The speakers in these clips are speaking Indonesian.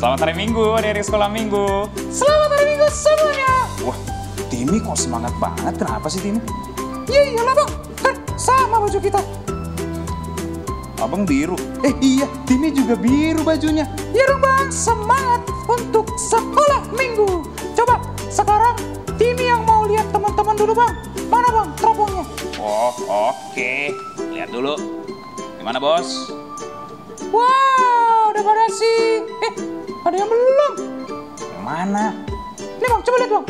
Selamat hari Minggu, adik-adik sekolah Minggu. Selamat hari Minggu semuanya. Wah, Timi kok semangat banget, kenapa sih Timi? Ya iyalah bang, kan sama baju kita. Abang biru. Iya, Timi juga biru bajunya. Ya dong bang, semangat untuk sekolah minggu. Coba sekarang Timi yang mau lihat teman-teman dulu bang. Mana bang teropongnya? Oh, oke. Lihat dulu. Gimana bos? Wah, udah pada sih. Ada yang belum. Yang mana? Nih bang, coba lihat bang.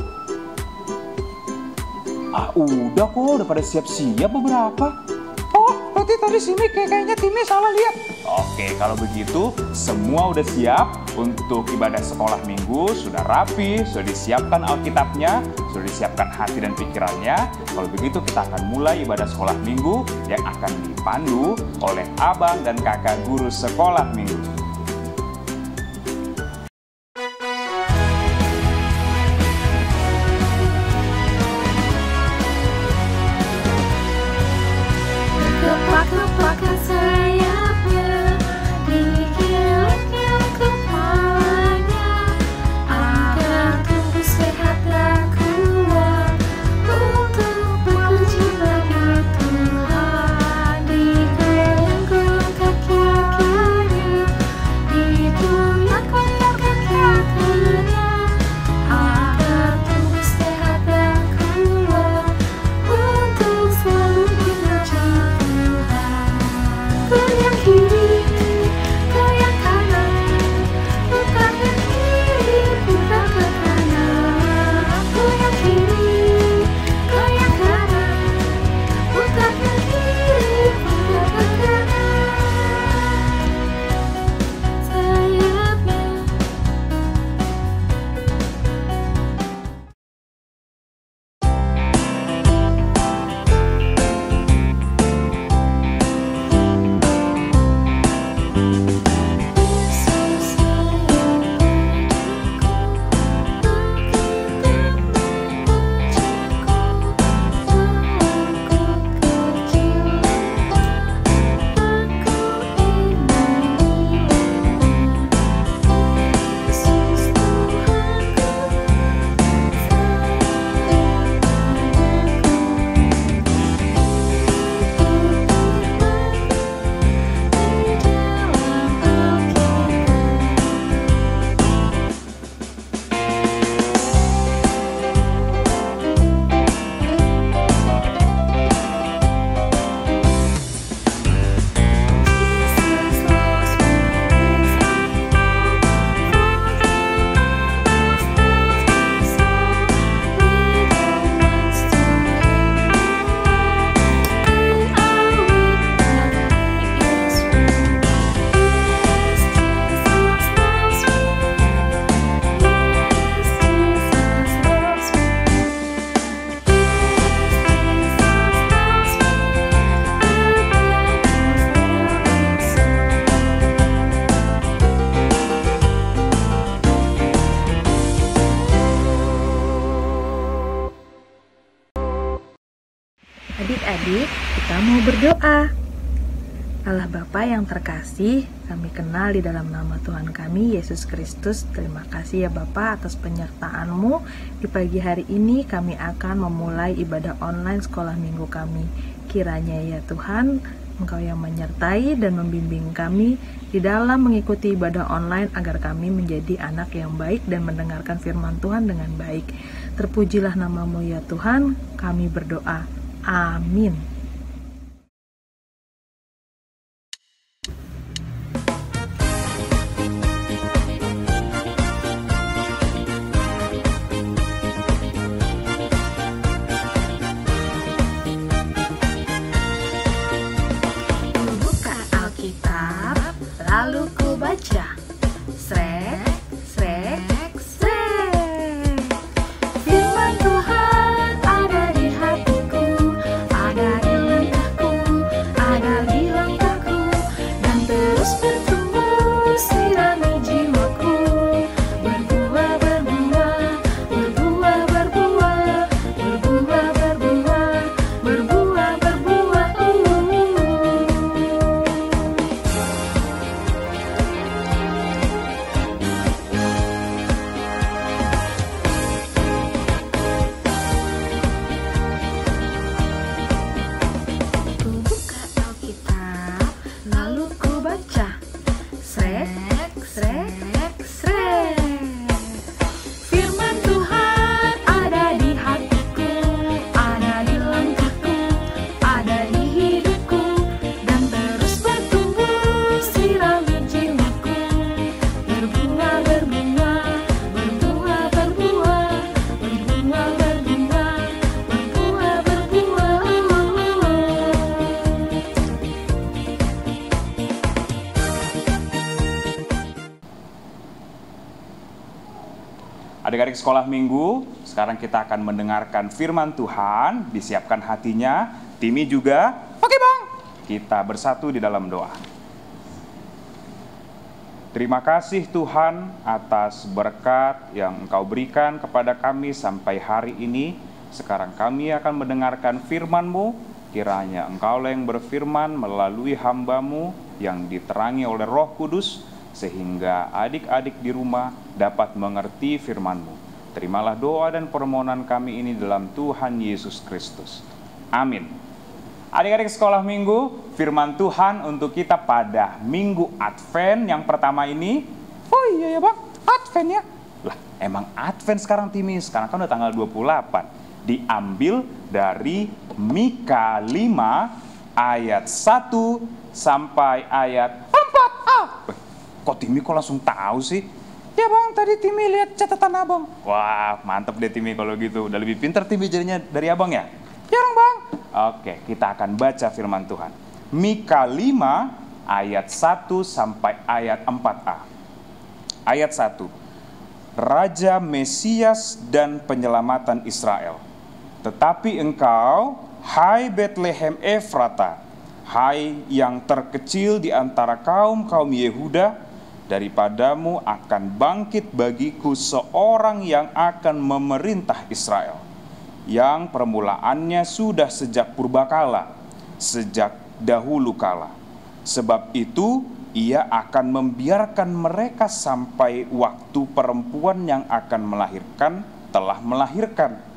Udah kok, udah pada siap-siap beberapa. Oh, berarti tadi Simi kayaknya Timi salah lihat. Oke, kalau begitu semua udah siap untuk ibadah sekolah minggu, sudah rapi, sudah disiapkan Alkitabnya, sudah disiapkan hati dan pikirannya. Kalau begitu kita akan mulai ibadah sekolah minggu yang akan dipandu oleh abang dan kakak guru sekolah minggu. Kepak-kepakan sayapnya, dikilatnya kepalanya, agar tubuh sehat dan kuat untuk bekerja bagi Tuhan. Digoyang-goyang kaki kakinya, digoyang-goyang kakinya, agar tubuh sehat dan kuat untuk selalu memuji Tuhan. Goyang kiri, goyang kanan, putar ke kiri, putar ke kanan. Goyang kiri, goyang kanan, putar ke kiri, putar ke kanan. Sayapnya. Adik-adik, kita mau berdoa. Allah Bapa yang terkasih, kami kenal di dalam nama Tuhan kami, Yesus Kristus. Terima kasih ya Bapa atas penyertaan-Mu. Di pagi hari ini kami akan memulai ibadah online sekolah minggu kami. Kiranya ya Tuhan, Engkau yang menyertai dan membimbing kami di dalam mengikuti ibadah online agar kami menjadi anak yang baik dan mendengarkan firman Tuhan dengan baik. Terpujilah nama-Mu ya Tuhan, kami berdoa. Amin. Buka Alkitab, lalu ku baca. Srek, srek, srek. Firman Tuhan ada di hatiku, ada di Adik-adik sekolah minggu, sekarang kita akan mendengarkan firman Tuhan. Disiapkan hatinya, Timi juga. Oke Bang. Kita bersatu di dalam doa. Terima kasih Tuhan atas berkat yang Engkau berikan kepada kami sampai hari ini. Sekarang kami akan mendengarkan firman-Mu. Kiranya Engkau yang berfirman melalui hamba-Mu yang diterangi oleh Roh Kudus, sehingga adik-adik di rumah dapat mengerti firman-Mu. Terimalah doa dan permohonan kami ini dalam Tuhan Yesus Kristus. Amin. Adik-adik sekolah minggu, firman Tuhan untuk kita pada minggu Advent yang pertama ini. Oh iya ya Bang, Advent ya. Lah, emang Advent sekarang Timi? Sekarang kan udah tanggal 28. Diambil dari Mika 5 ayat 1 sampai ayat 4a. Kok Timi kok langsung tahu sih? Ya Bang, tadi Timi lihat catatan Abang. Wah, mantep deh Timi kalau gitu. Udah lebih pintar Timi jadinya dari Abang ya? Ya Bang. Oke, kita akan baca firman Tuhan. Mika 5 ayat 1 sampai ayat 4a. Ayat 1. Raja Mesias dan penyelamatan Israel. Tetapi engkau, hai Betlehem Efrata, hai yang terkecil di antara kaum-kaum Yehuda, daripadamu akan bangkit bagiku seorang yang akan memerintah Israel, yang permulaannya sudah sejak purbakala, sejak dahulu kala. Sebab itu ia akan membiarkan mereka sampai waktu perempuan yang akan melahirkan telah melahirkan.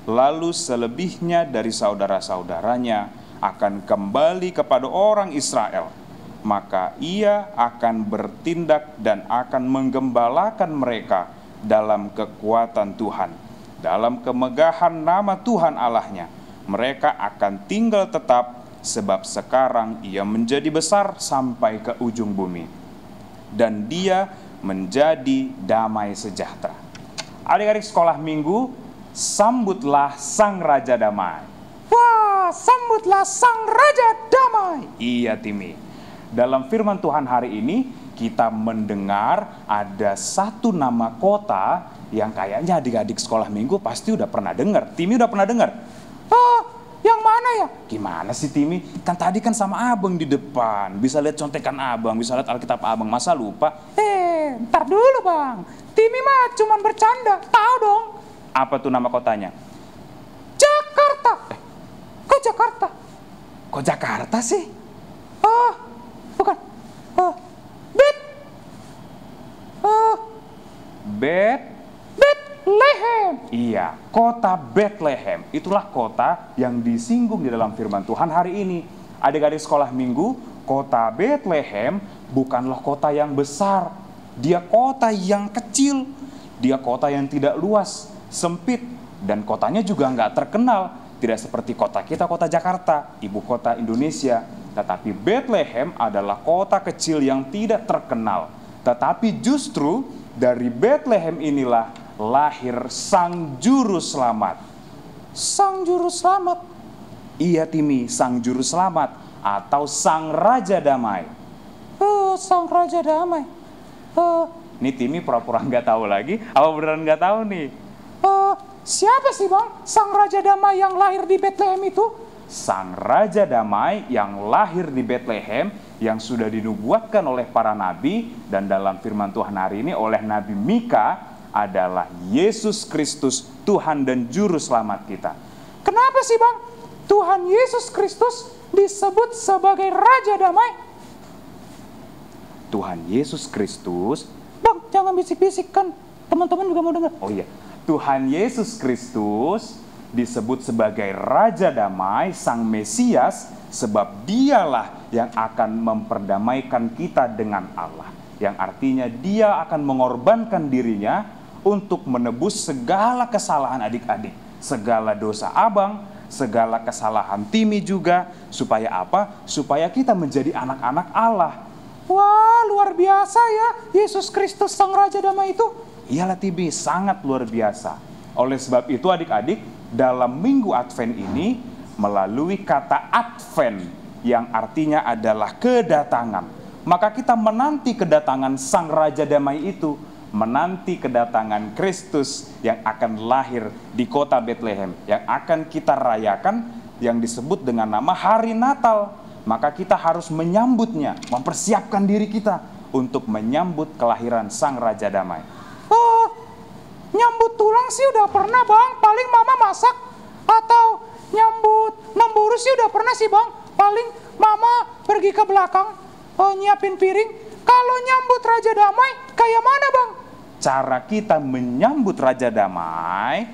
Lalu selebihnya dari saudara-saudaranya akan kembali kepada orang Israel. Maka ia akan bertindak dan akan menggembalakan mereka dalam kekuatan Tuhan, dalam kemegahan nama Tuhan Allahnya. Mereka akan tinggal tetap, sebab sekarang ia menjadi besar sampai ke ujung bumi, dan dia menjadi damai sejahtera. Adik-adik sekolah minggu, sambutlah Sang Raja Damai. Wah, sambutlah Sang Raja Damai. Iya Timi. Dalam firman Tuhan hari ini kita mendengar ada satu nama kota yang kayaknya adik-adik sekolah minggu pasti udah pernah dengar. Timi udah pernah dengar? Yang mana ya? Gimana sih Timi? Kan tadi kan sama Abang di depan. Bisa lihat contekan Abang, bisa lihat Alkitab Abang. Masa lupa? Ntar dulu Bang. Timi mah cuman bercanda. Tahu dong. Apa tuh nama kotanya? Jakarta. Kok Jakarta? Kok Jakarta sih? Bukan. Bethlehem. Iya, kota Bethlehem. Itulah kota yang disinggung di dalam firman Tuhan hari ini. Adik-adik sekolah minggu, kota Bethlehem bukanlah kota yang besar. Dia kota yang kecil. Dia kota yang tidak luas, sempit. Dan kotanya juga nggak terkenal. Tidak seperti kota kita, kota Jakarta, ibu kota Indonesia. Tetapi Bethlehem adalah kota kecil yang tidak terkenal. Tetapi justru dari Bethlehem inilah lahir Sang Juru Selamat. Sang Juru Selamat? Iya Timi, Sang Juru Selamat atau Sang Raja Damai. Sang Raja Damai. Nih Timi pura-pura nggak tahu lagi, apa beneran nggak tahu nih? Siapa sih Bang Sang Raja Damai yang lahir di Bethlehem itu? Sang Raja Damai yang lahir di Bethlehem, yang sudah dinubuatkan oleh para nabi dan dalam firman Tuhan hari ini oleh Nabi Mika, adalah Yesus Kristus, Tuhan dan Juru Selamat kita. Kenapa sih Bang Tuhan Yesus Kristus disebut sebagai Raja Damai? Tuhan Yesus Kristus... Bang, jangan bisik-bisik kan, teman-teman juga mau dengar. Oh iya, Tuhan Yesus Kristus disebut sebagai Raja Damai, Sang Mesias, sebab dialah yang akan memperdamaikan kita dengan Allah. Yang artinya dia akan mengorbankan dirinya untuk menebus segala kesalahan adik-adik, segala dosa Abang, segala kesalahan Timi juga. Supaya apa? Supaya kita menjadi anak-anak Allah. Wah, luar biasa ya Yesus Kristus Sang Raja Damai itu. Iyalah Timi, sangat luar biasa. Oleh sebab itu adik-adik, dalam minggu Advent ini, melalui kata Advent yang artinya adalah kedatangan, maka kita menanti kedatangan Sang Raja Damai itu. menanti kedatangan Kristus yang akan lahir di kota Bethlehem, yang akan kita rayakan, yang disebut dengan nama Hari Natal. Maka kita harus menyambutnya, mempersiapkan diri kita untuk menyambut kelahiran Sang Raja Damai. Oh, nyambut tulang sih udah pernah bang, paling mama masak. Atau nyambut memburu sih udah pernah sih bang, paling mama pergi ke belakang nyiapin piring. Kalau nyambut Raja Damai kayak mana bang? Cara kita menyambut Raja Damai,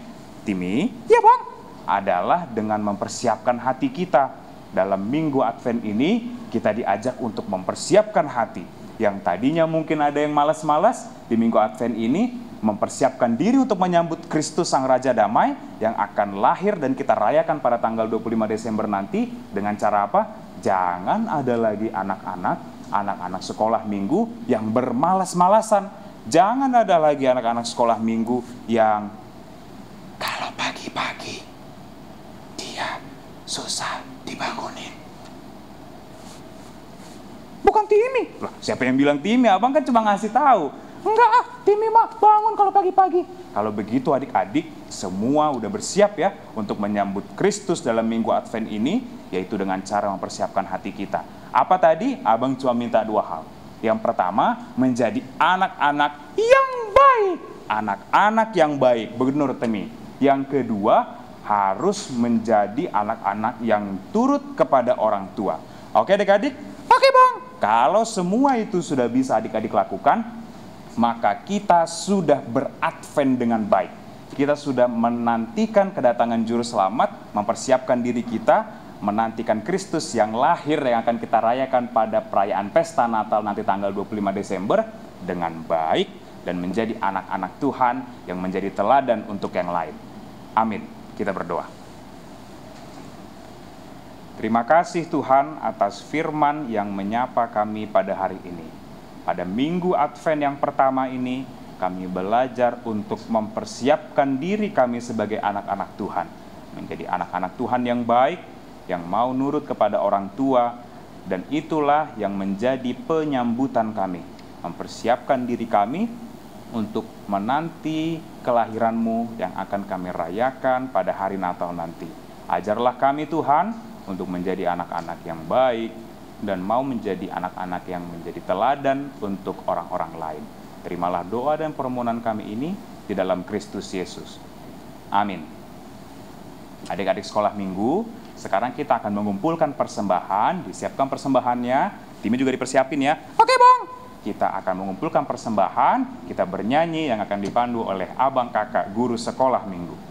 Timi, Ya bang. adalah dengan mempersiapkan hati kita. Dalam minggu Advent ini, kita diajak untuk mempersiapkan hati. Yang tadinya mungkin ada yang malas-malas, di minggu Advent ini, mempersiapkan diri untuk menyambut Kristus Sang Raja Damai yang akan lahir dan kita rayakan pada tanggal 25 Desember nanti. Dengan cara apa? Jangan ada lagi anak-anak sekolah minggu yang bermalas-malasan. Jangan ada lagi anak-anak sekolah minggu yang kalau pagi-pagi dia susah dibangunin. Bukan Timi. Lah, siapa yang bilang Timi? Abang kan cuma ngasih tahu. Enggak Timi mah bangun kalau pagi-pagi. Kalau begitu adik-adik semua udah bersiap ya untuk menyambut Kristus dalam minggu Advent ini, yaitu dengan cara mempersiapkan hati kita. Apa tadi? Abang cuma minta 2 hal. Yang pertama, menjadi anak-anak Yang baik. anak-anak yang baik, benar Temi. Yang kedua, harus menjadi anak-anak yang turut kepada orang tua. Oke adik-adik? Oke bang. Kalau semua itu sudah bisa adik-adik lakukan, maka kita sudah beradvent dengan baik. Kita sudah menantikan kedatangan Juru Selamat, mempersiapkan diri kita, menantikan Kristus yang lahir yang akan kita rayakan pada perayaan pesta Natal nanti tanggal 25 Desember dengan baik dan menjadi anak-anak Tuhan yang menjadi teladan untuk yang lain. Amin. Kita berdoa. Terima kasih Tuhan atas firman yang menyapa kami pada hari ini. Pada minggu Advent yang pertama ini, kami belajar untuk mempersiapkan diri kami sebagai anak-anak Tuhan. Menjadi anak-anak Tuhan yang baik, yang mau nurut kepada orang tua, dan itulah yang menjadi penyambutan kami. Mempersiapkan diri kami untuk menanti kelahiran-Mu yang akan kami rayakan pada hari Natal nanti. Ajarlah kami Tuhan untuk menjadi anak-anak yang baik dan mau menjadi anak-anak yang menjadi teladan untuk orang-orang lain. Terimalah doa dan permohonan kami ini di dalam Kristus Yesus. Amin. Adik-adik sekolah minggu, sekarang kita akan mengumpulkan persembahan. Disiapkan persembahannya. Timnya juga dipersiapin ya. Oke bang. Kita akan mengumpulkan persembahan. Kita bernyanyi yang akan dipandu oleh abang kakak guru sekolah minggu.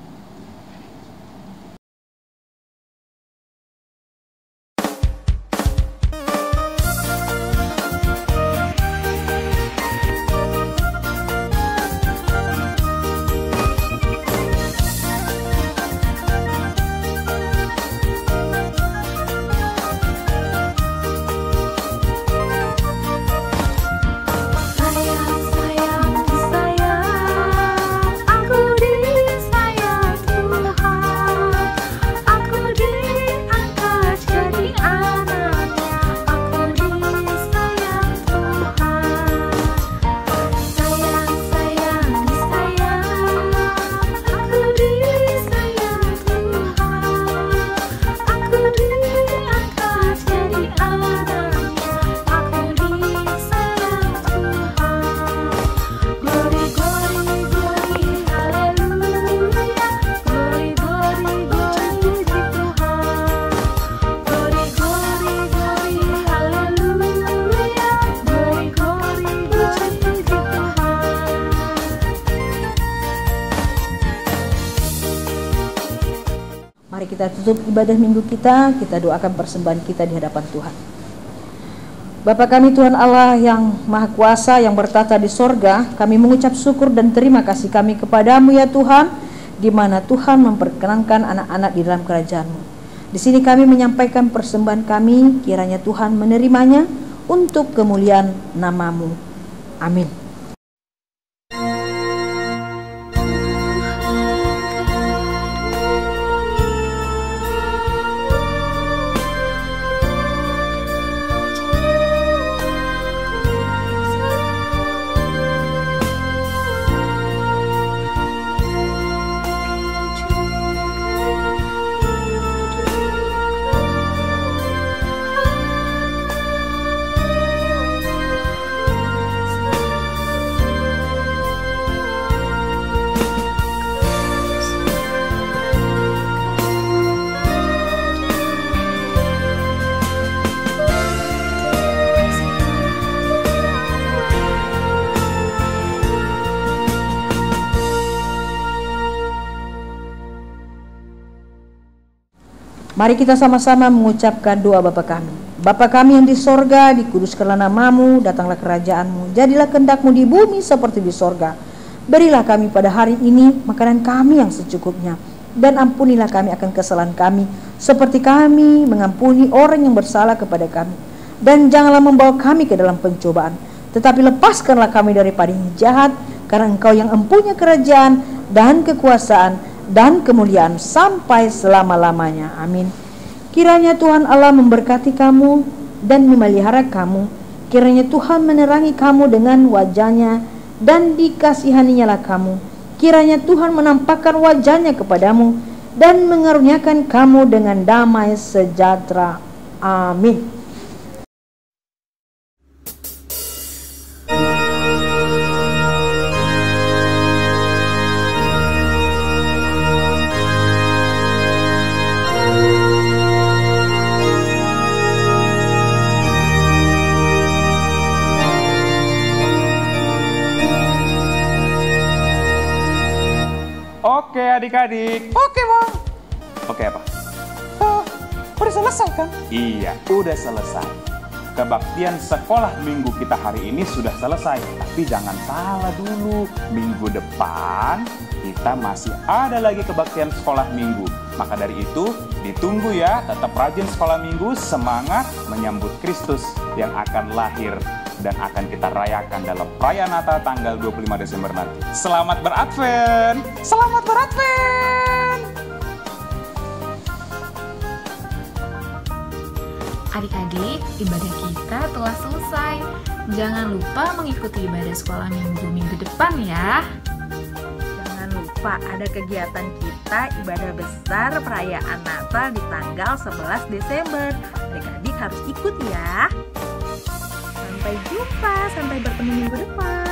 Mari kita tutup ibadah minggu kita doakan persembahan kita di hadapan Tuhan. Bapa kami Tuhan Allah yang Maha Kuasa yang bertata di sorga, kami mengucap syukur dan terima kasih kami kepadamu ya Tuhan, di mana Tuhan memperkenankan anak-anak di dalam kerajaan-Mu. Di sini kami menyampaikan persembahan kami, kiranya Tuhan menerimanya untuk kemuliaan nama-Mu. Amin. Mari kita sama-sama mengucapkan doa Bapa kami. Bapa kami yang di sorga, dikuduskanlah namamu, datanglah kerajaanmu, jadilah kehendak-mu di bumi seperti di sorga. Berilah kami pada hari ini makanan kami yang secukupnya, dan ampunilah kami akan kesalahan kami, seperti kami mengampuni orang yang bersalah kepada kami. Dan janganlah membawa kami ke dalam pencobaan, tetapi lepaskanlah kami daripada yang jahat, karena Engkau yang empunya kerajaan dan kekuasaan dan kemuliaan sampai selama-lamanya. Amin. Kiranya Tuhan Allah memberkati kamu dan memelihara kamu. Kiranya Tuhan menerangi kamu dengan wajah-Nya dan dikasihaninya lah kamu. Kiranya Tuhan menampakkan wajah-Nya kepadamu dan mengaruniakan kamu dengan damai sejahtera. Amin. Oke adik-adik. Oke bang. Oke apa? Udah selesai kan? Iya, udah selesai. Kebaktian sekolah minggu kita hari ini sudah selesai. Tapi jangan salah dulu, minggu depan kita masih ada lagi kebaktian sekolah minggu. Maka dari itu, ditunggu ya, tetap rajin sekolah minggu, semangat menyambut Kristus yang akan lahir dan akan kita rayakan dalam perayaan Natal tanggal 25 Desember nanti. Selamat beradvent! Selamat beradvent! Adik-adik, ibadah kita telah selesai. Jangan lupa mengikuti ibadah sekolah minggu depan ya. Jangan lupa ada kegiatan kita ibadah besar perayaan Natal di tanggal 11 Desember. Adik-adik harus ikut ya. Sampai jumpa, sampai bertemu minggu depan.